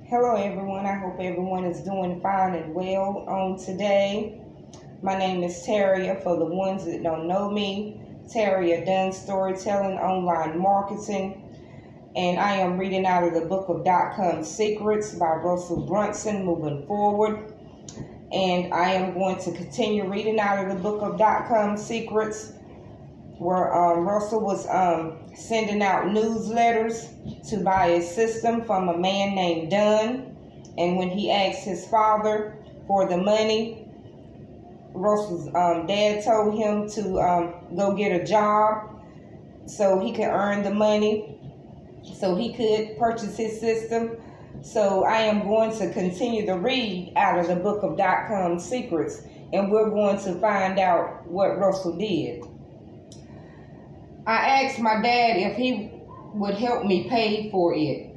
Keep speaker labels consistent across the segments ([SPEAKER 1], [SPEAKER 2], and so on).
[SPEAKER 1] Hello, everyone. I hope everyone is doing fine and well on today. My name is Taria. For the ones that don't know me, Taria Dunn, Storytelling Online Marketing, and I am reading out of the book of Dot-Com Secrets by Russell Brunson, moving forward. And I am going to continue reading out of the book of Dot-Com Secrets, where Russell was sending out newsletters to buy a system from a man named Dunn. And when he asked his father for the money, Russell's dad told him to go get a job so he could earn the money, so he could purchase his system. So I am going to continue to read out of the book of Dot-Com Secrets, and we're going to find out what Russell did. I asked my dad if he would help me pay for it,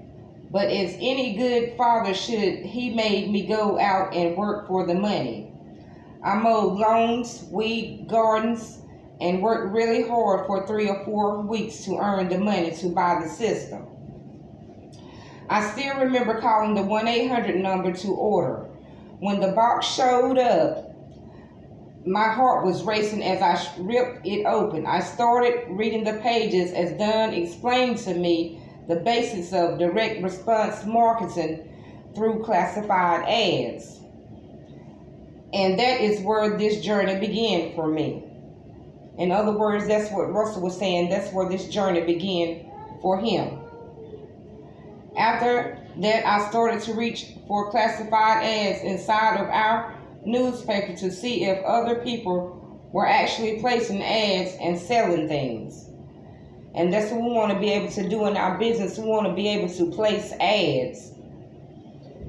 [SPEAKER 1] but as any good father should, he made me go out and work for the money. I mowed lawns, weed gardens, and worked really hard for 3 or 4 weeks to earn the money to buy the system. I still remember calling the 1-800 number to order. When the box showed up, my heart was racing as I ripped it open. I started reading the pages as Dunn explained to me the basics of direct response marketing through classified ads. And that is where this journey began for me. In other words, that's what Russell was saying. That's where this journey began for him. After that, I started to reach for classified ads inside of our newspaper to see if other people were actually placing ads and selling things. And that's what we want to be able to do in our business. We want to be able to place ads.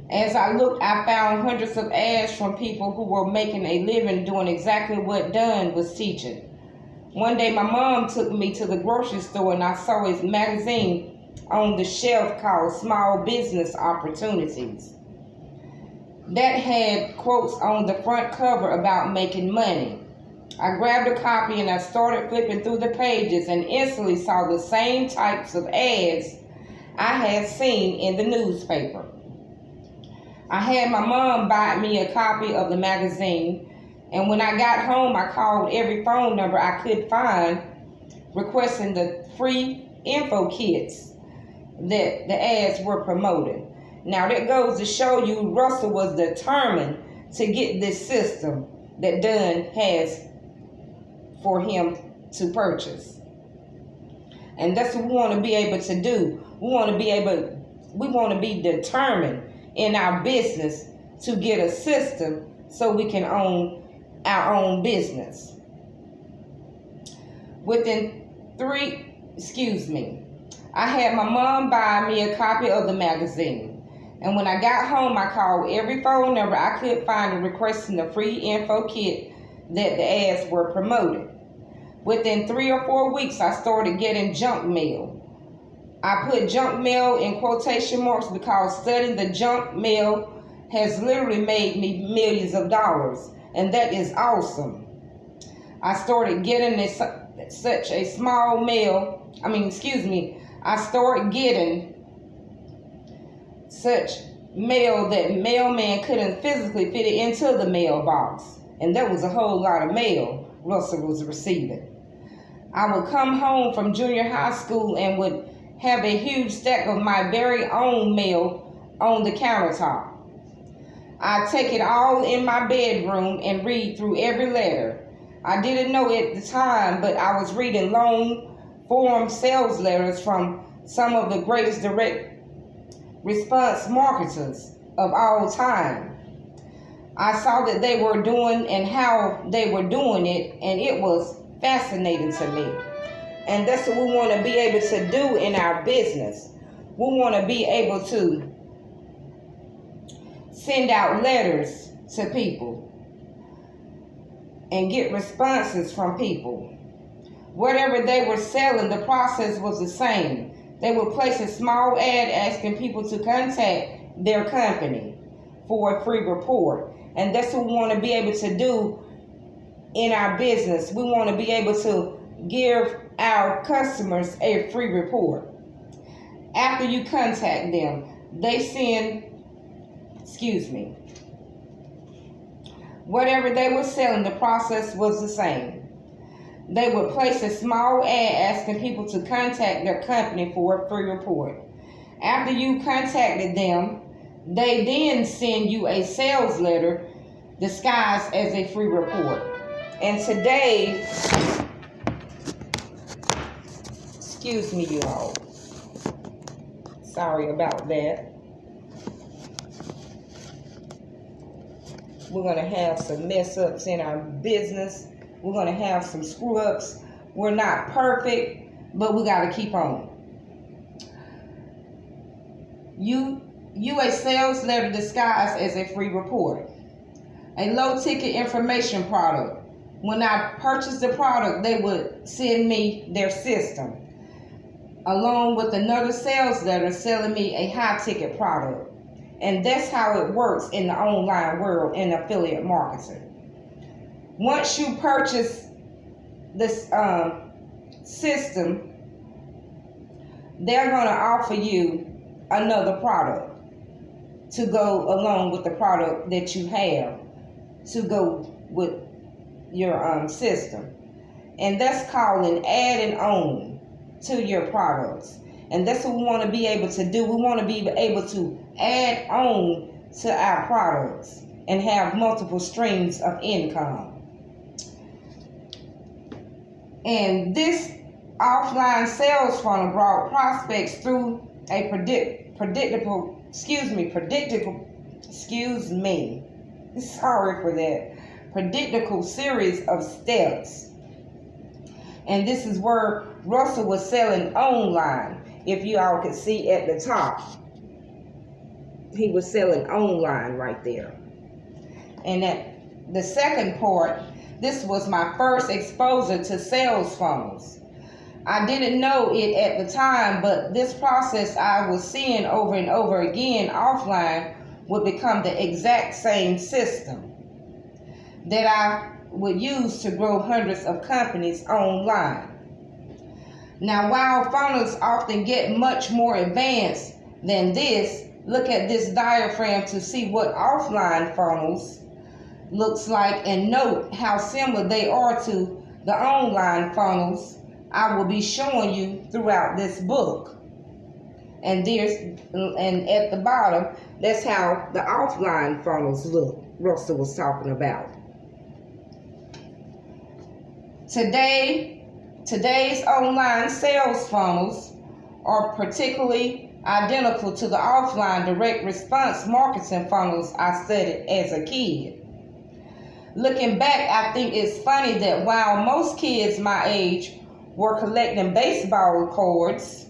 [SPEAKER 1] As I looked, I found hundreds of ads from people who were making a living doing exactly what Dunn was teaching. One day my mom took me to the grocery store and I saw his magazine on the shelf called Small Business Opportunities. That had quotes on the front cover about making money. I grabbed a copy and I started flipping through the pages and instantly saw the same types of ads I had seen in the newspaper. I had my mom buy me a copy of the magazine, and when I got home, I called every phone number I could find requesting the free info kits that the ads were promoting. Now that goes to show you Russell was determined to get this system that Dunn has for him to purchase. And that's what we want to be able to do. We want to be determined in our business to get a system so we can own our own business. I had my mom buy me a copy of the magazine. And when I got home, I called every phone number I could find and requesting the free info kit that the ads were promoting. Within 3 or 4 weeks, I started getting junk mail. I put junk mail in quotation marks because studying the junk mail has literally made me millions of dollars, and that is awesome. I started getting I started getting such mail that mailman couldn't physically fit it into the mailbox. And that was a whole lot of mail Russell was receiving. I would come home from junior high school and would have a huge stack of my very own mail on the countertop. I'd take it all in my bedroom and read through every letter. I didn't know at the time, but I was reading long form sales letters from some of the greatest direct response marketers of all time. I saw that they were doing and how they were doing it, and it was fascinating to me. And that's what we want to be able to do in our business. We want to be able to send out letters to people and get responses from people. Whatever they were selling, the process was the same. They would place a small ad asking people to contact their company for a free report. And that's what we want to be able to do in our business. We want to be able to give our customers a free report. After you contact them, they send Excuse me. Whatever they were selling, the process was the same. They would place a small ad asking people to contact their company for a free report. After you contacted them, they then send you a sales letter disguised as a free report. And today, excuse me, you all. Sorry about that. We're going to have some mess ups in our business. We're going to have some screw ups. We're not perfect, but we got to keep on. You a sales letter disguised as a free report. A low ticket information product. When I purchased the product, they would send me their system, along with another sales letter selling me a high ticket product. And that's how it works in the online world in affiliate marketing. Once you purchase this system, they're going to offer you another product to go along with the product that you have to go with your system. And that's called an add and own to your products. And that's what we want to be able to do. We want to be able to add on to our products and have multiple streams of income. And this offline sales funnel brought prospects through a predictable series of steps. And this is where Russell was selling online. If you all could see at the top, he was selling online right there. And at the second part, this was my first exposure to sales funnels. I didn't know it at the time, but this process I was seeing over and over again offline would become the exact same system that I would use to grow hundreds of companies online. Now, while funnels often get much more advanced than this, look at this diagram to see what offline funnels looks like and note how similar they are to the online funnels I will be showing you throughout this book. And at the bottom, that's how the offline funnels look Russell was talking about. Today's online sales funnels are particularly identical to the offline direct response marketing funnels I studied as a kid. Looking back, I think it's funny that while most kids my age were collecting baseball cards,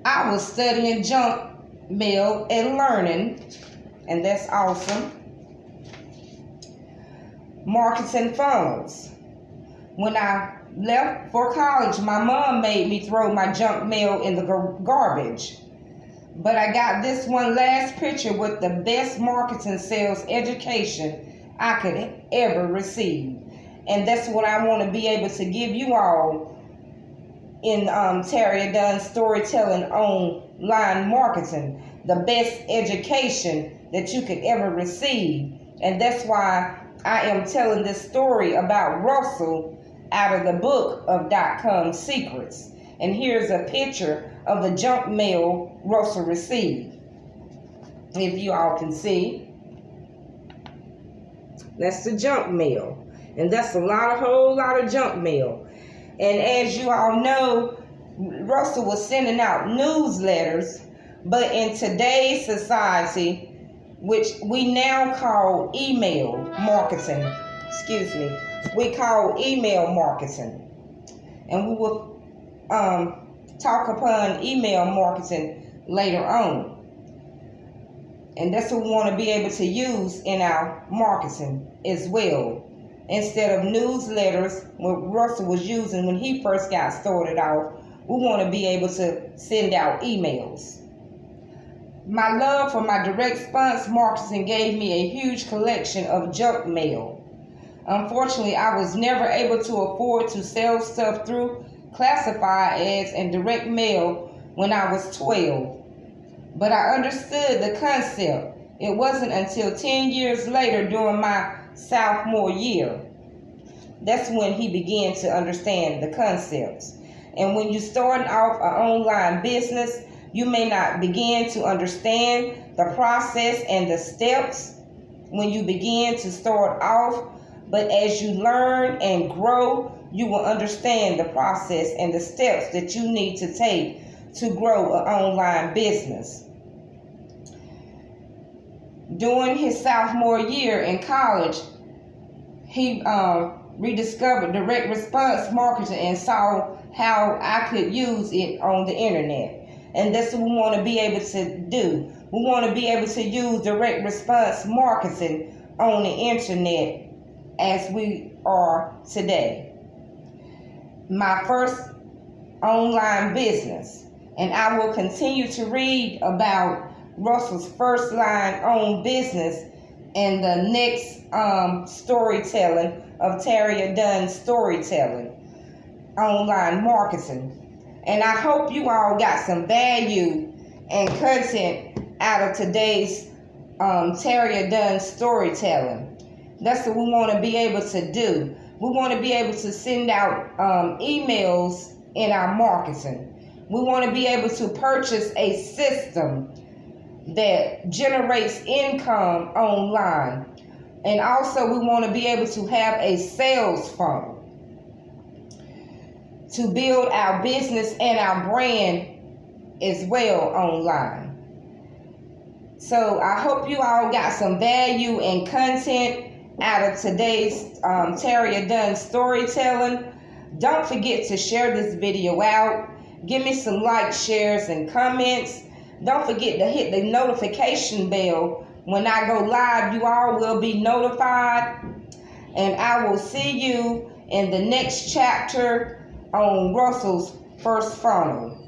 [SPEAKER 1] I was studying junk mail and learning, and that's awesome, marketing funnels. When I left for college, my mom made me throw my junk mail in the garbage. But I got this one last picture with the best marketing sales education I could ever receive. And that's what I want to be able to give you all in Taria Dunn's Storytelling Online Marketing. The best education that you could ever receive. And that's why I am telling this story about Russell out of the book of .com Secrets. And here's a picture of the junk mail Russell received. If you all can see, that's the junk mail. And that's a whole lot of junk mail. And as you all know, Russell was sending out newsletters, but in today's society, which we now call email marketing, we call email marketing. And we will talk upon email marketing later on. And that's what we want to be able to use in our marketing as well. Instead of newsletters, what Russell was using when he first got started off, we want to be able to send out emails. My love for my direct response marketing gave me a huge collection of junk mail. Unfortunately, I was never able to afford to sell stuff through classified ads and direct mail when I was 12. But I understood the concept It wasn't until 10 years later during my sophomore year that's when he began to understand the concepts. And when you start off an online business, you may not begin to understand the process and the steps when you begin to start off, but as you learn and grow, you will understand the process and the steps that you need to take to grow an online business. During his sophomore year in college, he rediscovered direct response marketing and saw how I could use it on the internet. And that's what we want to be able to do. We want to be able to use direct response marketing on the internet as we are today. My first online business, and I will continue to read about Russell's first line owned business and the next storytelling of Taria Dunn's storytelling, online marketing. And I hope you all got some value and content out of today's Taria Dunn storytelling. That's what we want to be able to do. We want to be able to send out emails in our marketing. We want to be able to purchase a system that generates income online. And also we want to be able to have a sales funnel to build our business and our brand as well online. So I hope you all got some value and content out of today's Taria Dunn storytelling. Don't forget to share this video out. Give me some likes, shares, and comments. Don't forget to hit the notification bell. When I go live, you all will be notified. And I will see you in the next chapter on Russell's first funnel.